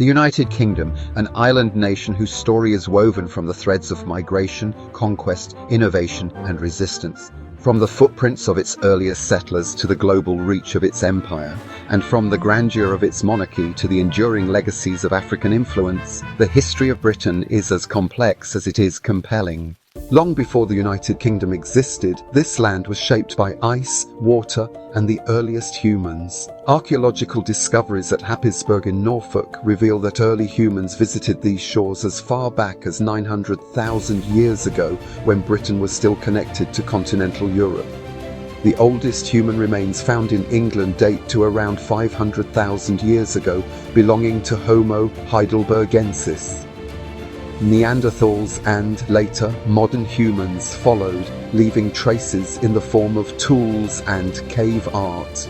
The United Kingdom, an island nation whose story is woven from the threads of migration, conquest, innovation, and resistance. From the footprints of its earliest settlers to the global reach of its empire, and from the grandeur of its monarchy to the enduring legacies of African influence, the history of Britain is as complex as it is compelling. Long before the United Kingdom existed, this land was shaped by ice, water, and the earliest humans. Archaeological discoveries at Happisburgh in Norfolk reveal that early humans visited these shores as far back as 900,000 years ago, when Britain was still connected to continental Europe. The oldest human remains found in England date to around 500,000 years ago, belonging to Homo heidelbergensis. Neanderthals and, later, modern humans followed, leaving traces in the form of tools and cave art.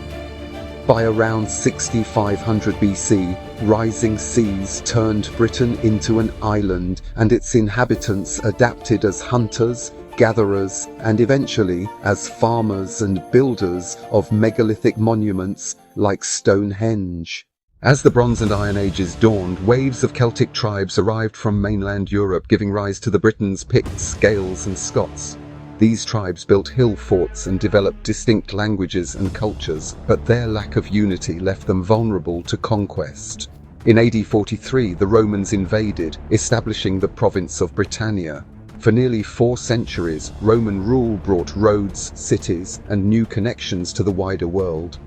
By around 6500 BC, rising seas turned Britain into an island, and its inhabitants adapted as hunters, gatherers, and eventually as farmers and builders of megalithic monuments like Stonehenge. As the Bronze and Iron Ages dawned, waves of Celtic tribes arrived from mainland Europe, giving rise to the Britons, Picts, Gaels, and Scots. These tribes built hill forts and developed distinct languages and cultures, but their lack of unity left them vulnerable to conquest. In AD 43, the Romans invaded, establishing the province of Britannia. For nearly 4 centuries, Roman rule brought roads, cities, and new connections to the wider world.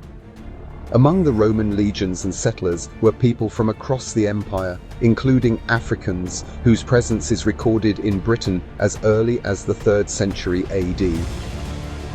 Among the Roman legions and settlers were people from across the empire, including Africans, whose presence is recorded in Britain as early as the 3rd century AD.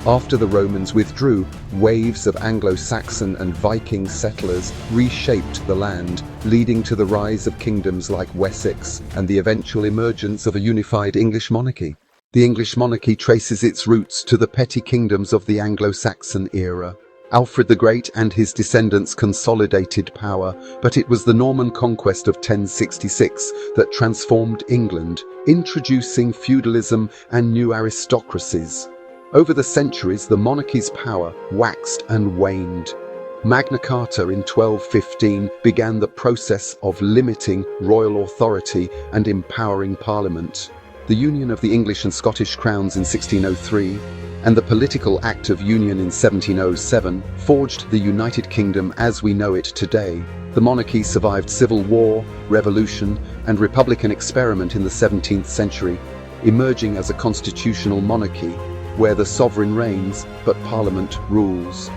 After the Romans withdrew, waves of Anglo-Saxon and Viking settlers reshaped the land, leading to the rise of kingdoms like Wessex and the eventual emergence of a unified English monarchy. The English monarchy traces its roots to the petty kingdoms of the Anglo-Saxon era. Alfred the Great and his descendants consolidated power, but it was the Norman conquest of 1066 that transformed England, introducing feudalism and new aristocracies. Over the centuries, the monarchy's power waxed and waned. Magna Carta in 1215 began the process of limiting royal authority and empowering Parliament. The union of the English and Scottish crowns in 1603, and the Political Act of Union in 1707 forged the United Kingdom as we know it today. The monarchy survived civil war, revolution, and republican experiment in the 17th century, emerging as a constitutional monarchy where the sovereign reigns but Parliament rules.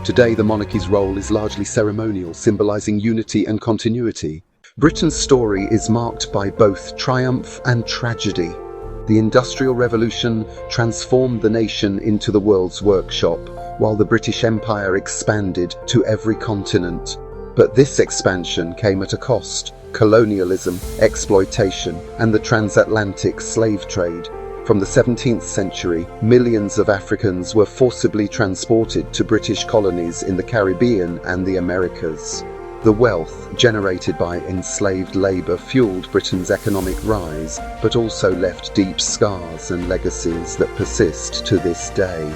Today, the monarchy's role is largely ceremonial, symbolizing unity and continuity. Britain's story is marked by both triumph and tragedy. The Industrial Revolution transformed the nation into the world's workshop, while the British Empire expanded to every continent. But this expansion came at a cost: colonialism, exploitation, and the transatlantic slave trade. From the 17th century, millions of Africans were forcibly transported to British colonies in the Caribbean and the Americas. The wealth generated by enslaved labour fueled Britain's economic rise, but also left deep scars and legacies that persist to this day.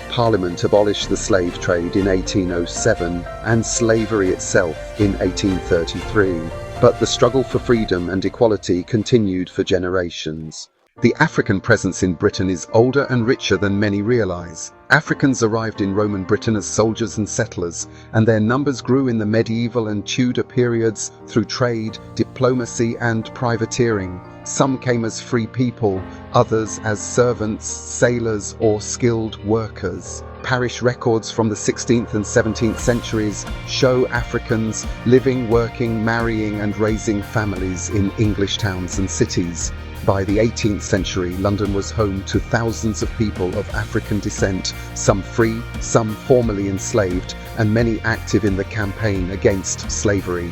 Parliament abolished the slave trade in 1807 and slavery itself in 1833, but the struggle for freedom and equality continued for generations. The African presence in Britain is older and richer than many realise. Africans arrived in Roman Britain as soldiers and settlers, and their numbers grew in the medieval and Tudor periods through trade, diplomacy, and privateering. Some came as free people, others as servants, sailors, or skilled workers. Parish records from the 16th and 17th centuries show Africans living, working, marrying, and raising families in English towns and cities. By the 18th century, London was home to thousands of people of African descent, some free, some formerly enslaved, and many active in the campaign against slavery.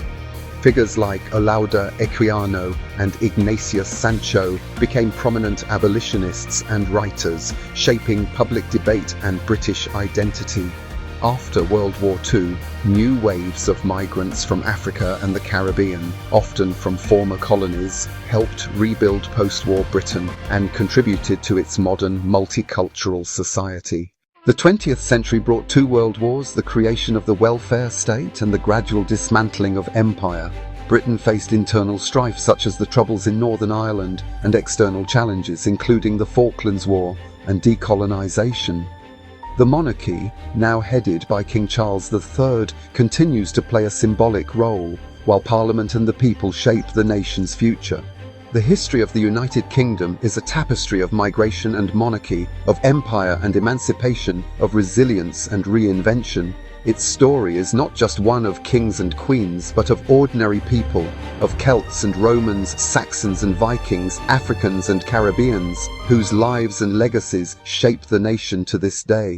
Figures like Olaudah Equiano and Ignatius Sancho became prominent abolitionists and writers, shaping public debate and British identity. After World War II, new waves of migrants from Africa and the Caribbean, often from former colonies, helped rebuild post-war Britain and contributed to its modern multicultural society. The 20th century brought 2 world wars, the creation of the welfare state and the gradual dismantling of empire. Britain faced internal strife such as the troubles in Northern Ireland and external challenges including the Falklands War and decolonisation. The monarchy, now headed by King Charles III, continues to play a symbolic role, while Parliament and the people shape the nation's future. The history of the United Kingdom is a tapestry of migration and monarchy, of empire and emancipation, of resilience and reinvention. Its story is not just one of kings and queens, but of ordinary people, of Celts and Romans, Saxons and Vikings, Africans and Caribbeans, whose lives and legacies shape the nation to this day.